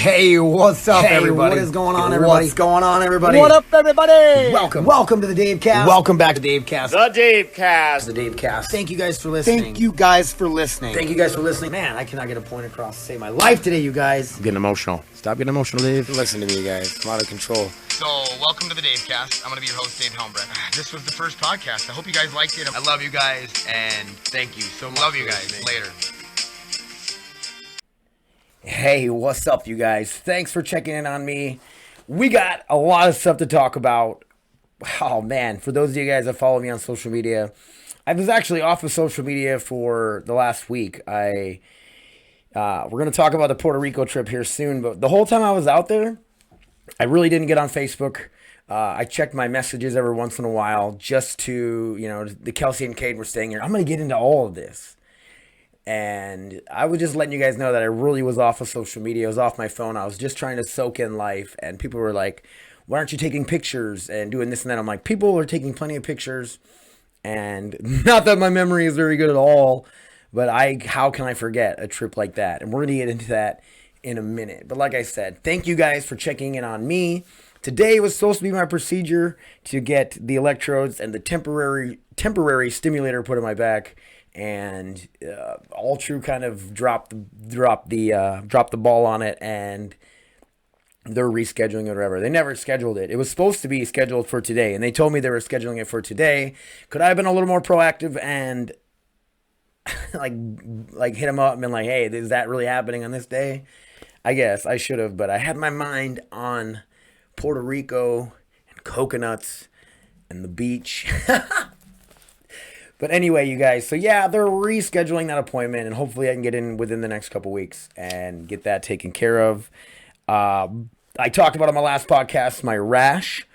Hey, what's up, everybody? What is going on, everybody? What's going on, everybody? What up, everybody? Welcome to the Dave Cast. Welcome back to Dave Cast. The Dave Cast. The Dave Cast. Thank you guys for listening. Thank you guys for listening. Man, I cannot get a point across to save my life today, you guys. I'm getting emotional. Stop getting emotional, Dave. Listen to me, guys. I'm out of control. So, welcome to the Dave Cast. I'm going to be your host, Dave Helmbrecht. This was the first podcast. I hope you guys liked it. I love you guys, and thank you so much. Love you guys. Later. Hey, what's up, you guys? Thanks for checking in on me. We got a lot of stuff to talk about. Oh, man. For those of you guys that follow me on social media, I was actually off of social media for the last week. We're going to talk about the Puerto Rico trip here soon, but the whole time I was out there, I really didn't get on Facebook. I checked my messages every once in a while just to, the Kelsey and Cade were staying here. I'm going to get into all of this. And I was just letting you guys know that I really was off of social media. I was off my phone. I was just trying to soak in life. And people were like, why aren't you taking pictures and doing this and that? I'm like, people are taking plenty of pictures. And not that my memory is very good at all, but how can I forget a trip like that? And we're going to get into that in a minute. But like I said, thank you guys for checking in on me. Today was supposed to be my procedure to get the electrodes and the temporary stimulator put in my back. And All True kind of dropped the ball on it, and they're rescheduling it or whatever. They never scheduled it. It was supposed to be scheduled for today, and they told me they were scheduling it for today. Could I have been a little more proactive and like hit them up and been like, hey, is that really happening on this day? I guess I should have, but I had my mind on Puerto Rico and coconuts and the beach. But anyway, you guys, so yeah, they're rescheduling that appointment, and hopefully I can get in within the next couple weeks and get that taken care of. I talked about on my last podcast, my rash,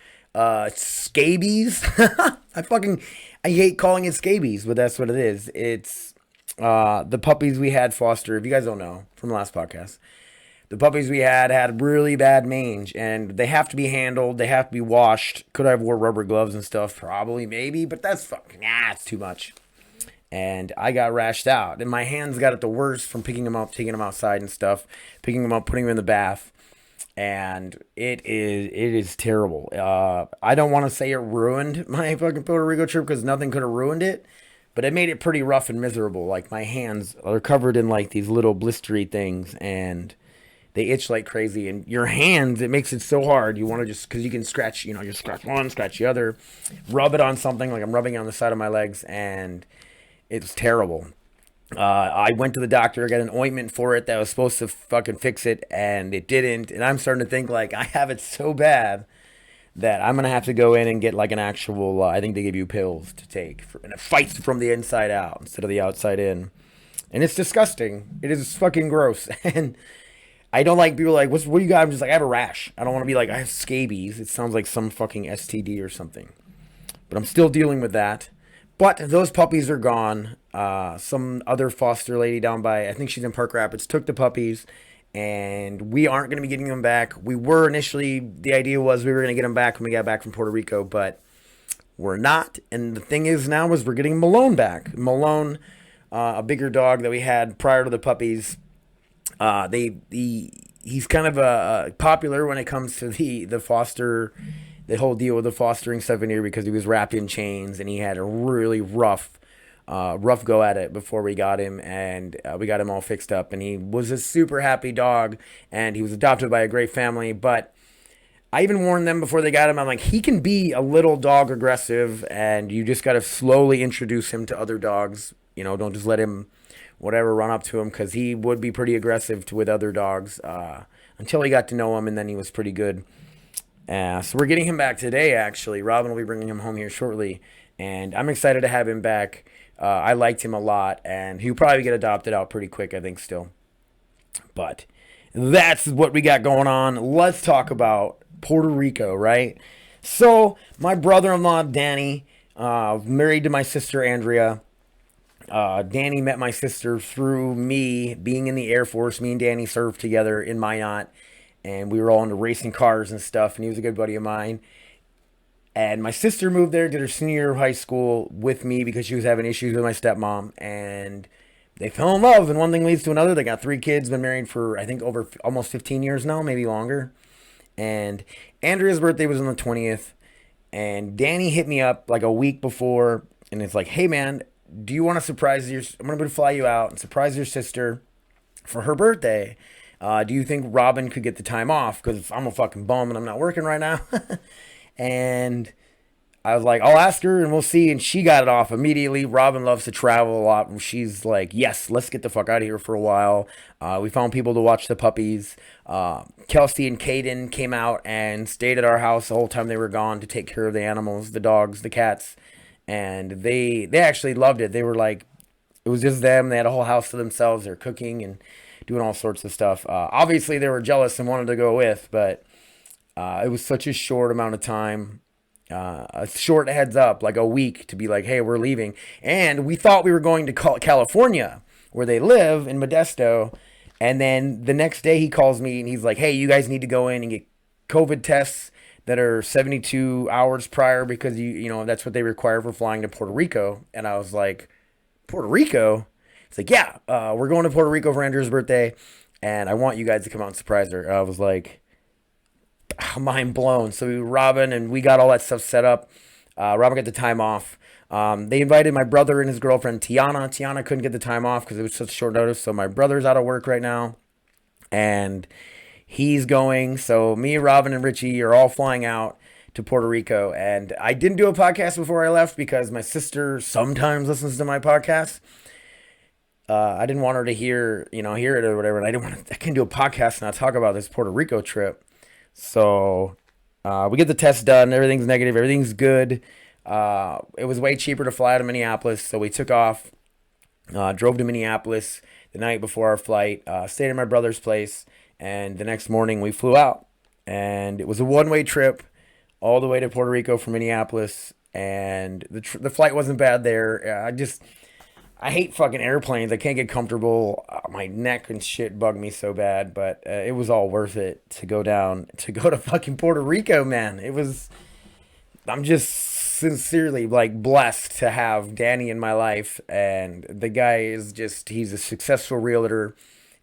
scabies. I hate calling it scabies, but that's what it is. It's the puppies we had foster. If you guys don't know from the last podcast, the puppies we had really bad mange, and they have to be handled. They have to be washed. Could I have wore rubber gloves and stuff? Probably, maybe, but it's too much. And I got rashed out, and my hands got it the worst from picking them up, taking them outside and stuff, picking them up, putting them in the bath, and it is terrible. I don't want to say it ruined my fucking Puerto Rico trip because nothing could have ruined it, but it made it pretty rough and miserable. Like, my hands are covered in like these little blistery things, and they itch like crazy, and your hands, it makes it so hard. You want to just, because you can scratch, you scratch one, scratch the other, rub it on something, like I'm rubbing it on the side of my legs, and it's terrible. I went to the doctor, got an ointment for it that was supposed to fucking fix it, and it didn't, and I'm starting to think, like, I have it so bad that I'm going to have to go in and get, like, an actual, I think they give you pills to take, and it fights from the inside out instead of the outside in, and it's disgusting. It is fucking gross, and I don't like people like, what do you got? I'm just like, I have a rash. I don't want to be like, I have scabies. It sounds like some fucking STD or something. But I'm still dealing with that. But those puppies are gone. Some other foster lady down by, I think she's in Park Rapids, took the puppies. And we aren't going to be getting them back. We were initially, the idea was we were going to get them back when we got back from Puerto Rico. But we're not. And the thing is now is we're getting Malone back. Malone, a bigger dog that we had prior to the puppies. He's kind of popular when it comes to the foster, the whole deal with the fostering stuff in here, because he was wrapped in chains and he had a really rough go at it before we got him, and we got him all fixed up, and he was a super happy dog, and he was adopted by a great family. But I even warned them before they got him. I'm like, he can be a little dog aggressive, and you just got to slowly introduce him to other dogs. Don't just let him run up to him, because he would be pretty aggressive with other dogs until he got to know him, and then he was pretty good. So we're getting him back today, actually. Robin will be bringing him home here shortly, and I'm excited to have him back. I liked him a lot, and he'll probably get adopted out pretty quick, I think, still. But that's what we got going on. Let's talk about Puerto Rico, right? So my brother-in-law, Danny, married to my sister, Andrea. Danny met my sister through me being in the Air Force. Me and Danny served together in Minot, and we were all into racing cars and stuff, and he was a good buddy of mine. And my sister moved there, did her senior year of high school with me because she was having issues with my stepmom, and they fell in love, and one thing leads to another. They got 3 kids, been married for, I think, over almost 15 years now, maybe longer. And Andrea's birthday was on the 20th, and Danny hit me up like a week before, and it's like, hey man, do you want to surprise I'm going to fly you out and surprise your sister for her birthday. Do you think Robin could get the time off? Because I'm a fucking bum and I'm not working right now. And I was like, I'll ask her and we'll see. And she got it off immediately. Robin loves to travel a lot. And she's like, yes, let's get the fuck out of here for a while. We found people to watch the puppies. Kelsey and Caden came out and stayed at our house the whole time they were gone to take care of the animals, the dogs, the cats. And they actually loved it. They were like, it was just them. They had a whole house to themselves. They're cooking and doing all sorts of stuff. Obviously, they were jealous and wanted to go with, but it was such a short amount of time. A short heads up, like a week, to be like, hey, we're leaving. And we thought we were going to California, where they live in Modesto. And then the next day he calls me and he's like, hey, you guys need to go in and get COVID tests that are 72 hours prior, because you know that's what they require for flying to Puerto Rico. And I was like, Puerto Rico? It's like, yeah, we're going to Puerto Rico for Andrew's birthday, and I want you guys to come out and surprise her. I was like, mind blown. So Robin and we got all that stuff set up. Robin got the time off. They invited my brother and his girlfriend Tiana. Tiana couldn't get the time off because it was such short notice. So my brother's out of work right now, and he's going. So me, Robin, and Richie are all flying out to Puerto Rico. And I didn't do a podcast before I left because my sister sometimes listens to my podcast. I didn't want her to hear it or whatever. And I can't do a podcast and not talk about this Puerto Rico trip. So we get the test done. Everything's negative. Everything's good. It was way cheaper to fly out of Minneapolis. So we took off, drove to Minneapolis the night before our flight, stayed at my brother's place. And the next morning we flew out. And it was a one-way trip all the way to Puerto Rico from Minneapolis. And the flight wasn't bad there. I hate fucking airplanes. I can't get comfortable. My neck and shit bug me so bad, but it was all worth it to go to fucking Puerto Rico, man. I'm just sincerely like blessed to have Danny in my life, and the guy is he's a successful realtor.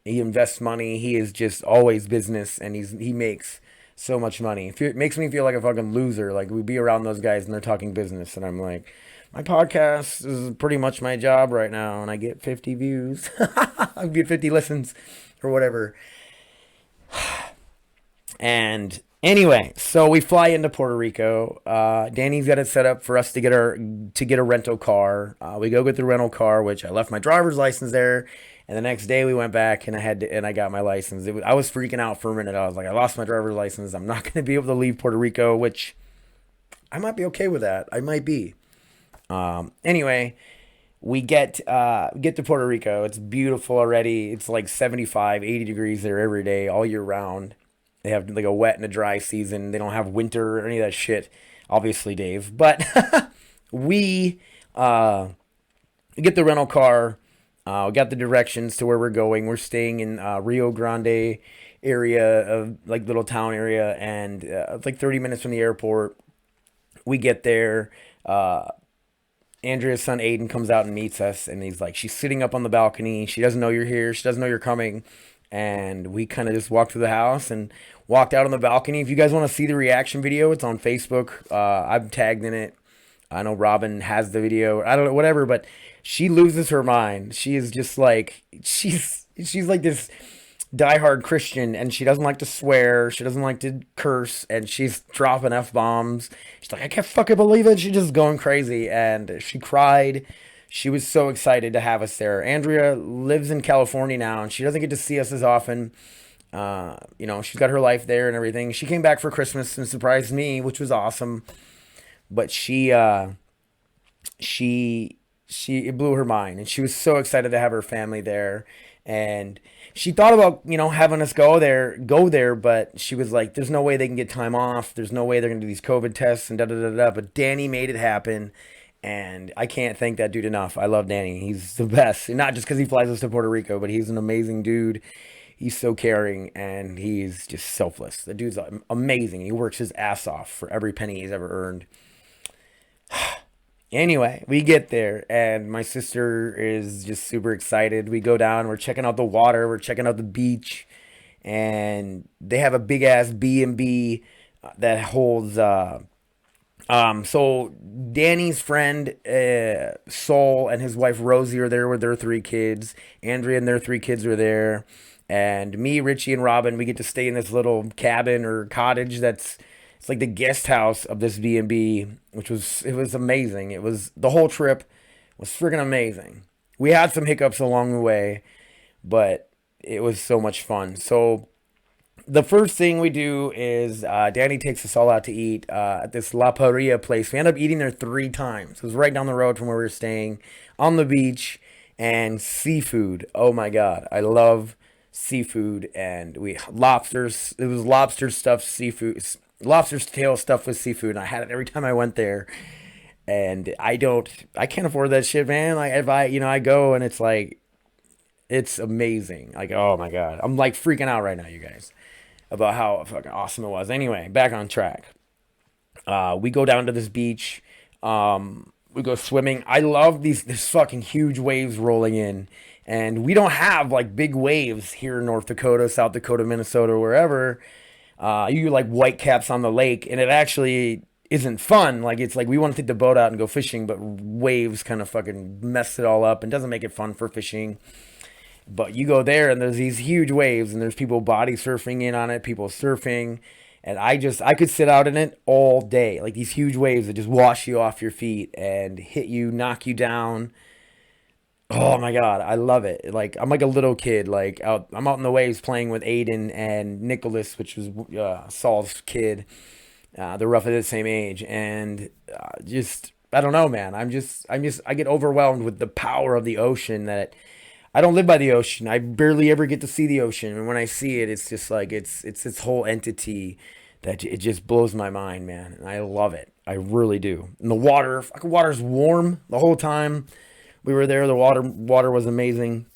He invests money. He is just always business, and he makes so much money. It makes me feel like a fucking loser. Like we be around those guys and they're talking business, and I'm like, my podcast is pretty much my job right now, and I get 50 views. I get 50 listens or whatever. And anyway, so we fly into Puerto Rico. Danny's got it set up for us to get a rental car. We go get the rental car, which I left my driver's license there. And the next day we went back and I got my license. I was freaking out for a minute. I was like, I lost my driver's license. I'm not going to be able to leave Puerto Rico, which I might be okay with that. I might be. Anyway, we get to Puerto Rico. It's beautiful already. It's like 75, 80 degrees there every day, all year round. They have like a wet and a dry season. They don't have winter or any of that shit, obviously, Dave. But we get the rental car. We got the directions to where we're going. We're staying in Rio Grande area, of like little town area, and it's like 30 minutes from the airport. We get there. Andrea's son Aiden comes out and meets us, and he's like, she's sitting up on the balcony. She doesn't know you're here. She doesn't know you're coming. And we kind of just walked through the house and walked out on the balcony. If you guys want to see the reaction video, it's on Facebook. I'm tagged in it. I know Robin has the video. I don't know, whatever, but she loses her mind. She is just like, she's like this diehard Christian, and she doesn't like to swear. She doesn't like to curse, and she's dropping F-bombs. She's like, I can't fucking believe it. She's just going crazy, and she cried. She was so excited to have us there. Andrea lives in California now, and she doesn't get to see us as often. She's got her life there and everything. She came back for Christmas and surprised me, which was awesome. But it blew her mind, and she was so excited to have her family there. And she thought about, having us go there, but she was like, there's no way they can get time off. There's no way they're going to do these COVID tests and da-da-da-da. But Danny made it happen, and I can't thank that dude enough. I love Danny. He's the best. And not just because he flies us to Puerto Rico, but he's an amazing dude. He's so caring, and he's just selfless. The dude's amazing. He works his ass off for every penny he's ever earned. Anyway, we get there, and my sister is just super excited. We go down, we're checking out the water, we're checking out the beach, and they have a big ass B&B that holds. So Danny's friend Saul and his wife Rosie are there with their three kids. Andrea and their three kids are there, and me, Richie, and Robin. We get to stay in this little cabin or cottage that's it's like the guest house of this B&B, which was amazing. It was the whole trip was freaking amazing. We had some hiccups along the way, but it was so much fun. So the first thing we do is Danny takes us all out to eat at this La Paria place. We end up eating there 3 times. It was right down the road from where we were staying on the beach, and seafood. Oh my God, I love seafood. And we lobsters. It was lobster stuffed seafood, lobster's tail stuffed with seafood. And I had it every time I went there. And I can't afford that shit, man. Like if I go and it's like, it's amazing. Like, oh my God, I'm like freaking out right now, you guys, about how fucking awesome it was. Anyway, back on track. We go down to this beach. We go swimming. I love this fucking huge waves rolling in. And we don't have like big waves here in North Dakota, South Dakota, Minnesota, wherever. You get like white caps on the lake, and it actually isn't fun. Like it's like we want to take the boat out and go fishing, but waves kind of fucking mess it all up and doesn't make it fun for fishing. But you go there and there's these huge waves and there's people body surfing in on it, people surfing. And I could sit out in it all day. Like these huge waves that just wash you off your feet and hit you, knock you down. Oh my God, I love it. Like I'm like a little kid. Like I'm out in the waves playing with Aiden and Nicholas, which was Saul's kid. They're roughly the same age, and just I don't know, man. I get overwhelmed with the power of the ocean. That I don't live by the ocean. I barely ever get to see the ocean, and when I see it, it's just like it's this whole entity that it just blows my mind, man. And I love it. I really do. And the water's warm the whole time we were there. The water was amazing.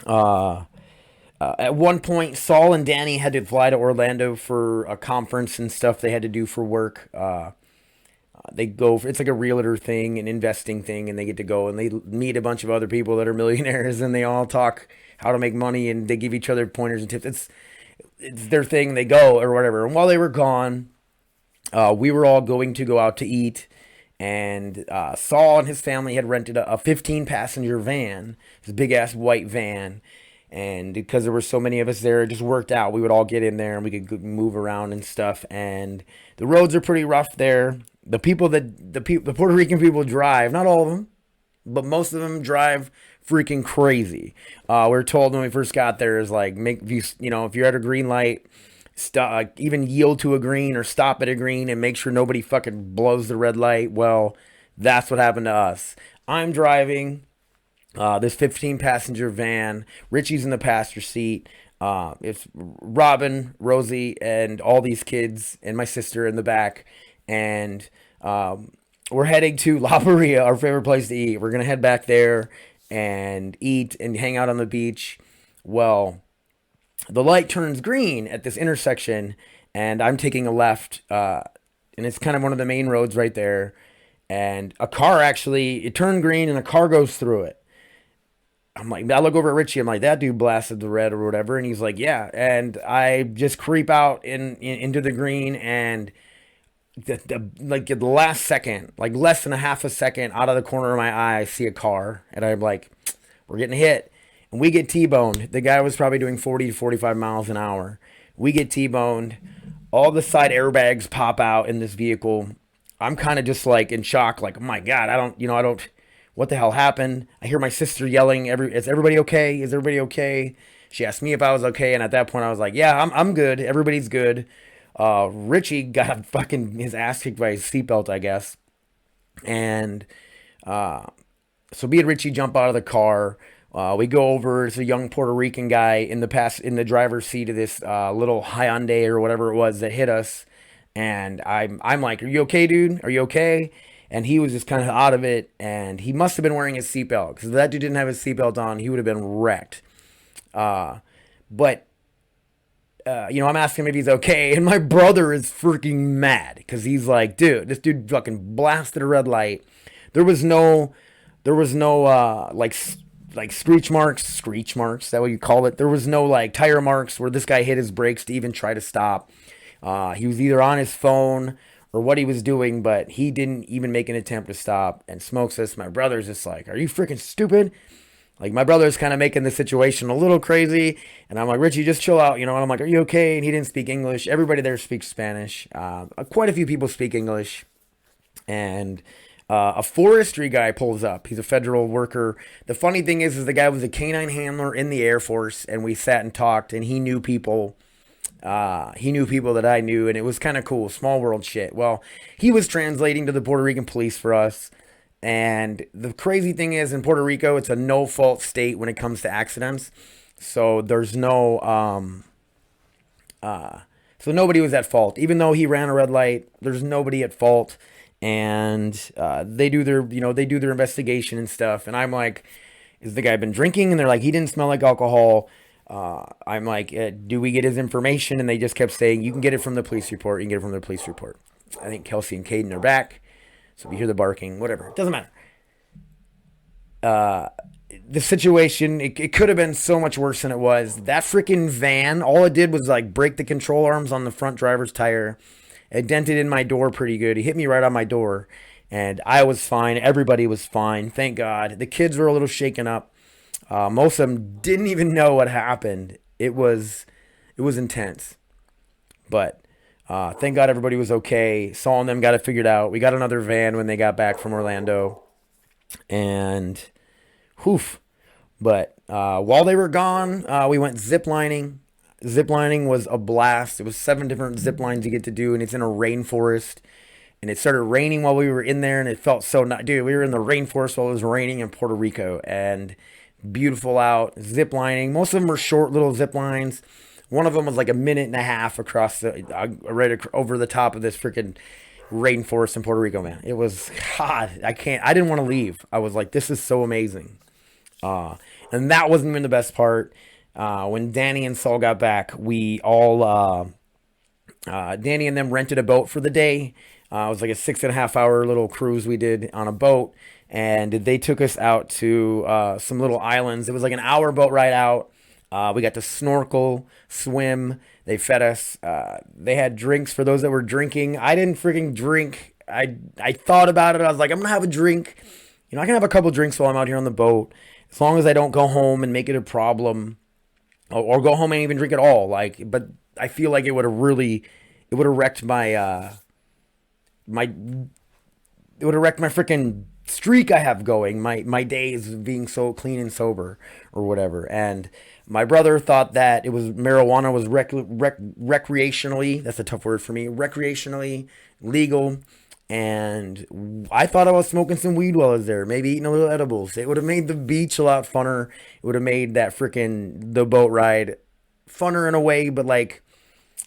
At one point, Saul and Danny had to fly to Orlando for a conference and stuff they had to do for work. They go it's like a realtor thing, an investing thing, and they get to go and they meet a bunch of other people that are millionaires, and they all talk how to make money, and they give each other pointers and tips. It's their thing. They go or whatever. And while they were gone, we were all going to go out to eat. And Saul and his family had rented a 15-passenger van, this big-ass white van. And because there were so many of us there, it just worked out. We would all get in there and we could move around and stuff. And the roads are pretty rough there. The Puerto Rican people drive, not all of them, but most of them drive freaking crazy. We were told when we first got there is like, if you're at a green light, stop, even yield to a green or stop at a green and make sure nobody fucking blows the red light. Well, that's what happened to us. I'm driving this 15-passenger van. Richie's in the passenger seat. It's Robin, Rosie, and all these kids, and my sister in the back. And we're heading to La Paria, our favorite place to eat. We're going to head back there and eat and hang out on the beach. Well, the light turns green at this intersection, and I'm taking a left, and it's kind of one of the main roads right there. And a car it turned green, and a car goes through it. I'm like, I look over at Richie. I'm like, that dude blasted the red or whatever. And he's like, yeah. And I just creep out into the green, and the last second, like less than a half a second, out of the corner of my eye, I see a car, and I'm like, we're getting hit. And we get T-boned. The guy was probably doing 40 to 45 miles an hour. We get T-boned. All the side airbags pop out in this vehicle. I'm kind of just like in shock, like, oh my God, I don't, what the hell happened? I hear my sister yelling, is everybody okay? Is everybody okay? She asked me if I was okay, and at that point I was like, yeah, I'm good. Everybody's good. Richie got fucking his ass kicked by his seatbelt, I guess. And so me and Richie jump out of the car. We go over. It's a young Puerto Rican guy in the driver's seat of this little Hyundai or whatever it was that hit us. And I'm like, are you okay, dude? Are you okay? And he was just kind of out of it, and he must have been wearing his seatbelt, because if that dude didn't have his seatbelt on, he would have been wrecked. I'm asking him if he's okay, and my brother is freaking mad, because he's like, dude, this dude fucking blasted a red light. there was no like screech marks, is that what you call it? There was no like tire marks where this guy hit his brakes to even try to stop. He was either on his phone or what he was doing, but he didn't even make an attempt to stop. And Smoke says, my brother's just like, are you freaking stupid? Like, my brother's kind of making the situation a little crazy. And I'm like, Richie, just chill out, you know? And I'm like, are you okay? And he didn't speak English. Everybody there speaks Spanish. Quite a few people speak English. And a forestry guy pulls up. He's a federal worker. The funny thing is the guy was a canine handler in the Air Force. And we sat and talked. And he knew people. He knew people that I knew. And it was kind of cool. Small world shit. Well, he was translating to the Puerto Rican police for us. And the crazy thing is, in Puerto Rico, it's a no-fault state when it comes to accidents. So there's no, so nobody was at fault. Even though he ran a red light, there's nobody at fault. And they do their, they do their investigation and stuff. And I'm like, is the guy been drinking? And they're like, he didn't smell like alcohol. I'm like, do we get his information? And they just kept saying, you can get it from the police report. You can get it from the police report. I think Kelsey and Caden are back. So if you hear the barking, whatever, it doesn't matter. The situation, it could have been so much worse than it was. That freaking van, all it did was like break the control arms on the front driver's tire. It dented in my door pretty good. He hit me right on my door. And I was fine. Everybody was fine. Thank God. The kids were a little shaken up. Most of them didn't even know what happened. It was intense. But thank God everybody was okay. Saul and them got it figured out. We got another van when they got back from Orlando. And, But while they were gone, we went ziplining. Ziplining was a blast. It was 7 different zip lines you get to do, and it's in a rainforest. And it started raining while we were in there, and it felt so nice. Dude, we were in the rainforest while it was raining in Puerto Rico. And beautiful out. Ziplining. Most of them were short little zip lines. One of them was like a minute and a half across right over the top of this freaking rainforest in Puerto Rico, man. It was hot. I didn't want to leave. I was like, this is so amazing. And that wasn't even the best part. When Danny and Saul got back, we all, Danny and them rented a boat for the day. It was like a 6.5 hour little cruise we did on a boat. And they took us out to some little islands. It was like an hour boat ride out. We got to snorkel, swim. They fed us. They had drinks for those that were drinking. I didn't freaking drink. I thought about it. I was like, I'm going to have a drink. I can have a couple drinks while I'm out here on the boat. As long as I don't go home and make it a problem. Or go home and even drink at all. But I feel like it would have wrecked my, it would have wrecked my freaking streak I have going. My days being so clean and sober or whatever. And my brother thought that it was marijuana was recreationally, that's a tough word for me, recreationally legal. And I thought I was smoking some weed while I was there, maybe eating a little edibles. It would have made the beach a lot funner. It would have made that the boat ride funner in a way, but like,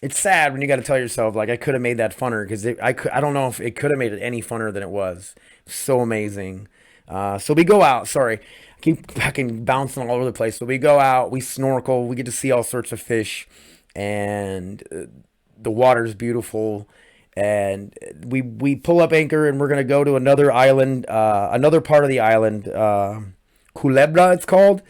it's sad when you got to tell yourself, like, I could have made that funner, because I don't know if it could have made it any funner than it was. So amazing. So we go out, sorry. I keep fucking bouncing all over the place. So we go out, we snorkel, we get to see all sorts of fish, and the water's beautiful. And we pull up anchor, and we're going to go to another island, another part of the island, Culebra it's called.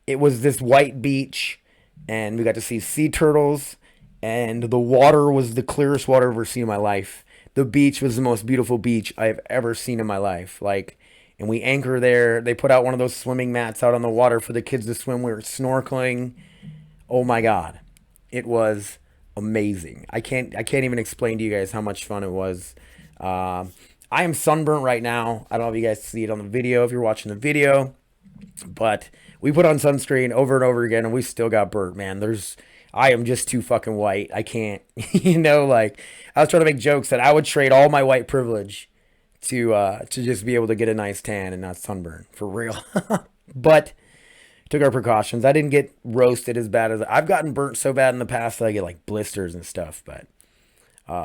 It was this white beach, and we got to see sea turtles, and the water was the clearest water I've ever seen in my life. The beach was the most beautiful beach I've ever seen in my life. And we anchor there. They put out one of those swimming mats out on the water for the kids to swim. We were snorkeling. Oh my God. It was amazing. I can't even explain to you guys how much fun it was. I am sunburnt right now. I don't know if you guys see it on the video if you're watching the video, but we put on sunscreen over and over again, and we still got burnt, man. I am just too fucking white. I can't, I was trying to make jokes that I would trade all my white privilege to just be able to get a nice tan and not sunburn, for real. But took our precautions. I didn't get roasted as bad as I've gotten burnt so bad in the past that I get like blisters and stuff, but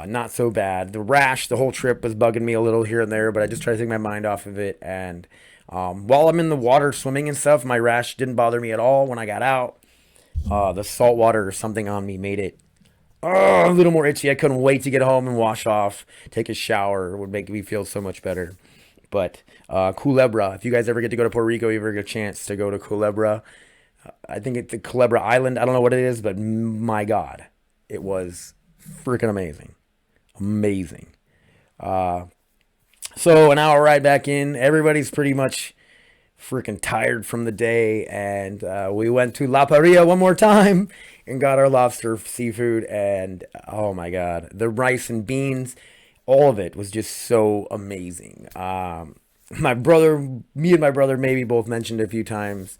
not so bad. The rash, the whole trip was bugging me a little here and there, but I just tried to take my mind off of it. And while I'm in the water swimming and stuff, my rash didn't bother me at all. When I got out, the salt water or something on me made it a little more itchy. I couldn't wait to get home and wash off, take a shower. It would make me feel so much better. But Culebra, if you guys ever get to go to Puerto Rico, you ever get a chance to go to Culebra, I think it's the Culebra Island. I don't know what it is, but my God, it was freaking amazing. Amazing. So an hour ride back in. Everybody's pretty much freaking tired from the day, and we went to La Paria one more time and got our lobster seafood, and oh my God, the rice and beans, all of it was just so amazing. Me and my brother maybe both mentioned a few times,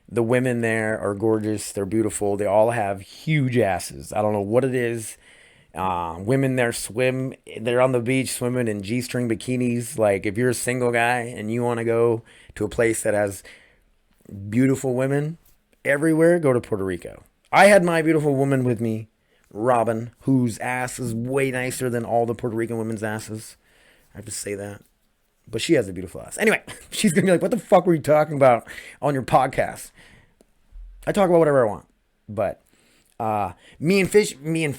the women there are gorgeous, they're beautiful, they all have huge asses. I don't know what it is. Women there they're on the beach swimming in G-string bikinis. Like, if you're a single guy and you want to go to a place that has beautiful women everywhere, go to Puerto Rico. I had my beautiful woman with me, Robin, whose ass is way nicer than all the Puerto Rican women's asses. I have to say that. But she has a beautiful ass. Anyway, she's going to be like, what the fuck were you talking about on your podcast? I talk about whatever I want. But me and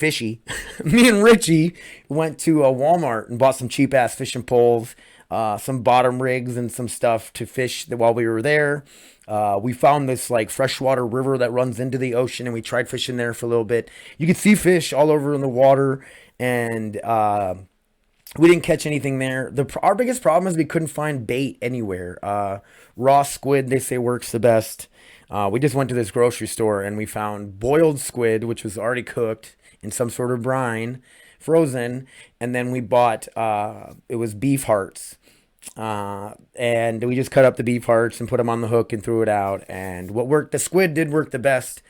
Richie went to a Walmart and bought some cheap ass fishing poles, some bottom rigs, and some stuff to fish while we were there. We found this like freshwater river that runs into the ocean, and we tried fishing there for a little bit. You could see fish all over in the water, and we didn't catch anything there. Our biggest problem is we couldn't find bait anywhere. Raw squid, they say, works the best. We just went to this grocery store and we found boiled squid, which was already cooked in some sort of brine, frozen. And then we bought, it was beef hearts. And we just cut up the beef hearts and put them on the hook and threw it out. And the squid did work the best.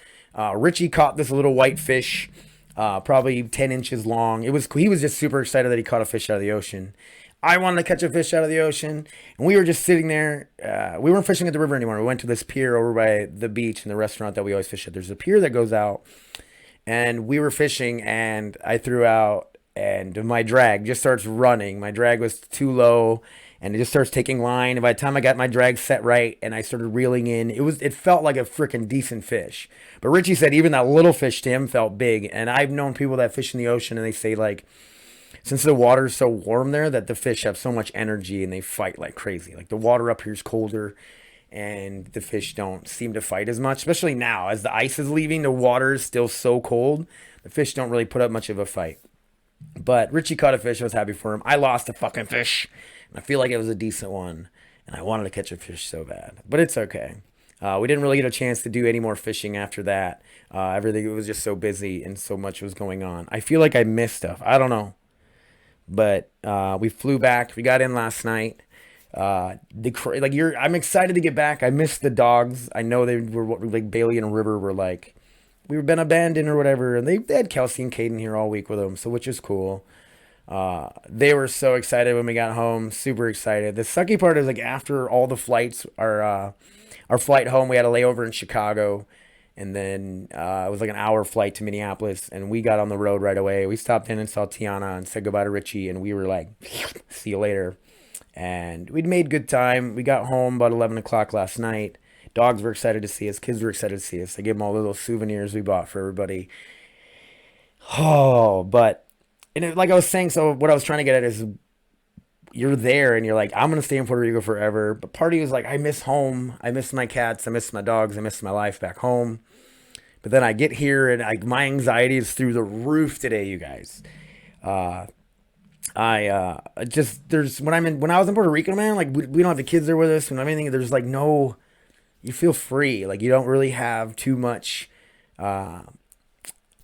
Richie caught this little white fish, probably 10 inches long. He was just super excited that he caught a fish out of the ocean. I wanted to catch a fish out of the ocean, and we were just sitting there. We weren't fishing at the river anymore. We went to this pier over by the beach and the restaurant that we always fish at. There's a pier that goes out, and we were fishing, and I threw out, and my drag just starts running. My drag was too low, and it just starts taking line. And by the time I got my drag set right and I started reeling in, it felt like a freaking decent fish. But Richie said even that little fish to him felt big. And I've known people that fish in the ocean, and they say, like, since the water is so warm there, that the fish have so much energy and they fight like crazy. Like, the water up here is colder and the fish don't seem to fight as much, especially now as the ice is leaving. The water is still so cold. The fish don't really put up much of a fight. But Richie caught a fish. I was happy for him. I lost a fucking fish, and I feel like it was a decent one, and I wanted to catch a fish so bad. But it's okay. We didn't really get a chance to do any more fishing after that. Everything was just so busy and so much was going on. I feel like I missed stuff. I don't know. But we flew back. We got in last night. I'm excited to get back. I missed the dogs. I know they were like Bailey and River were like, we've been abandoned or whatever. And they had Kelsey and Caden here all week with them, so which is cool. They were so excited when we got home. Super excited. The sucky part is, like, after all the flights, our flight home, we had a layover in Chicago. And then it was like an hour flight to Minneapolis, and we got on the road right away. We stopped in and saw Tiana and said goodbye to Richie, and we were like, see you later. And we'd made good time. We got home about 11 o'clock last night. Dogs were excited to see us. Kids were excited to see us. I gave them all the little souvenirs we bought for everybody. Oh, but like I was saying, so what I was trying to get at is, you're there and you're like, I'm going to stay in Puerto Rico forever. But part of you is like, I miss home. I miss my cats. I miss my dogs. I miss my life back home. But then I get here and my anxiety is through the roof today, you guys. When I was in Puerto Rico, man, like we don't have the kids there with us and everything. There's like no, you feel free. Like, you don't really have too much, I'm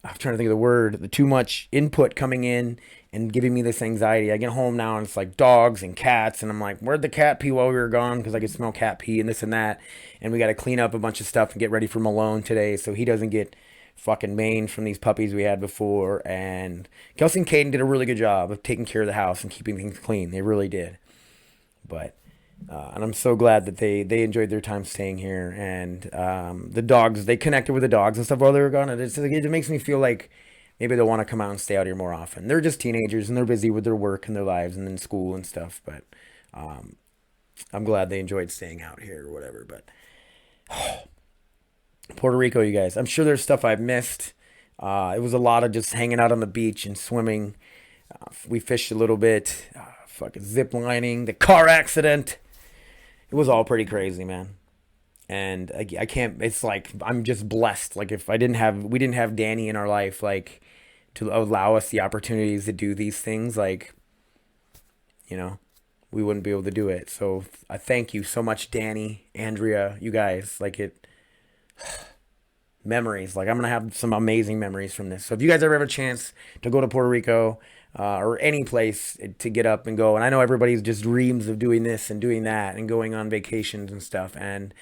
trying to think of the word, too much input coming in and giving me this anxiety. I get home now and it's like dogs and cats, and I'm like, where'd the cat pee while we were gone? Because I could smell cat pee and this and that. And we got to clean up a bunch of stuff and get ready for Malone today so he doesn't get fucking mange from these puppies we had before. And Kelsey and Caden did a really good job of taking care of the house and keeping things clean. They really did. But and I'm so glad that they enjoyed their time staying here. And the dogs, they connected with the dogs and stuff while they were gone. And it makes me feel like maybe they'll want to come out and stay out here more often. They're just teenagers and they're busy with their work and their lives and in school and stuff. But I'm glad they enjoyed staying out here or whatever. But Puerto Rico, you guys, I'm sure there's stuff I've missed. It was a lot of just hanging out on the beach and swimming. We fished a little bit. fucking zip lining, the car accident. It was all pretty crazy, man. And I can't, it's like, I'm just blessed. Like if we didn't have Danny in our life, like to allow us the opportunities to do these things, like, you know, we wouldn't be able to do it. So I thank you so much, Danny, Andrea, you guys. Like memories. Like I'm going to have some amazing memories from this. So if you guys ever have a chance to go to Puerto Rico or any place to get up and go, and I know everybody's just dreams of doing this and doing that and going on vacations and stuff. And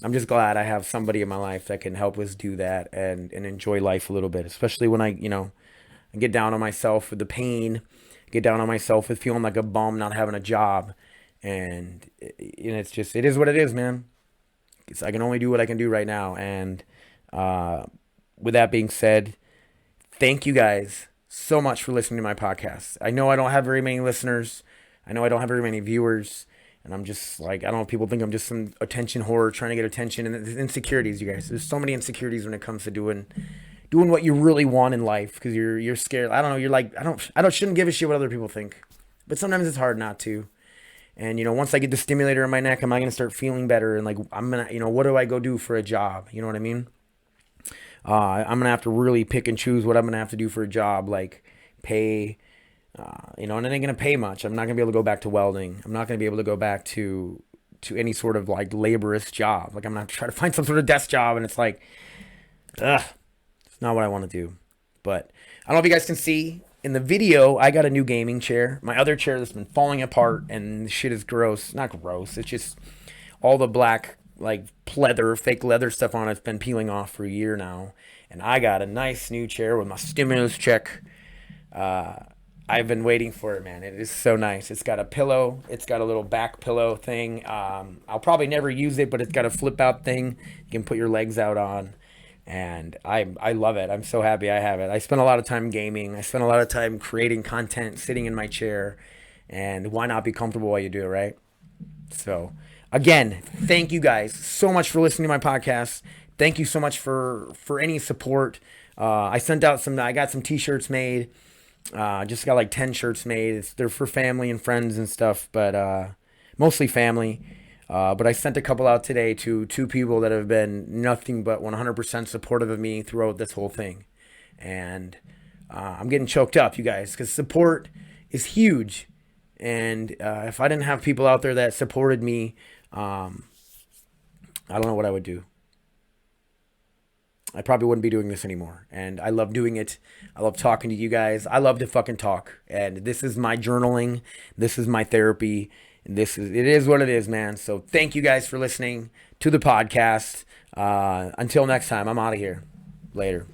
I'm just glad I have somebody in my life that can help us do that and enjoy life a little bit, especially when I get down on myself with the pain, get down on myself with feeling like a bum, not having a job. And it's just, it is what it is, man. I can only do what I can do right now. And with that being said, thank you guys so much for listening to my podcast. I know I don't have very many listeners. I know I don't have very many viewers. And I'm just like, I don't know, people think I'm just some attention whore trying to get attention. And there's insecurities, you guys. There's so many insecurities when it comes to doing what you really want in life, because you're scared. I don't know. You're like, shouldn't give a shit what other people think. But sometimes it's hard not to. And, once I get the stimulator in my neck, am I going to start feeling better? And like, I'm going to, what do I go do for a job? You know what I mean? I'm going to have to really pick and choose what I'm going to have to do for a job, like pay, and it ain't going to pay much. I'm not going to be able to go back to welding. I'm not going to be able to go back to any sort of like laborious job. Like I'm going to try to find some sort of desk job. And it's like, it's not what I want to do. But I don't know if you guys can see in the video, I got a new gaming chair. My other chair that's been falling apart and the shit is gross. Not gross. It's just all the black, like fake leather stuff on it's been peeling off for a year now. And I got a nice new chair with my stimulus check. I've been waiting for it, man. It is so nice. It's got a pillow. It's got a little back pillow thing. I'll probably never use it, but it's got a flip out thing you can put your legs out on. And I love it. I'm so happy I have it. I spent a lot of time gaming. I spent a lot of time creating content, sitting in my chair. And why not be comfortable while you do it, right? So, again, thank you guys so much for listening to my podcast. Thank you so much for any support. I got some t-shirts made. Just got like 10 shirts made. They're for family and friends and stuff, but mostly family. But I sent a couple out today to 2 people that have been nothing but 100% supportive of me throughout this whole thing. And I'm getting choked up, you guys, because support is huge. And if I didn't have people out there that supported me, I don't know what I would do. I probably wouldn't be doing this anymore. And I love doing it. I love talking to you guys. I love to fucking talk. And this is my journaling. This is my therapy. It is what it is, man. So thank you guys for listening to the podcast. Until next time, I'm out of here. Later.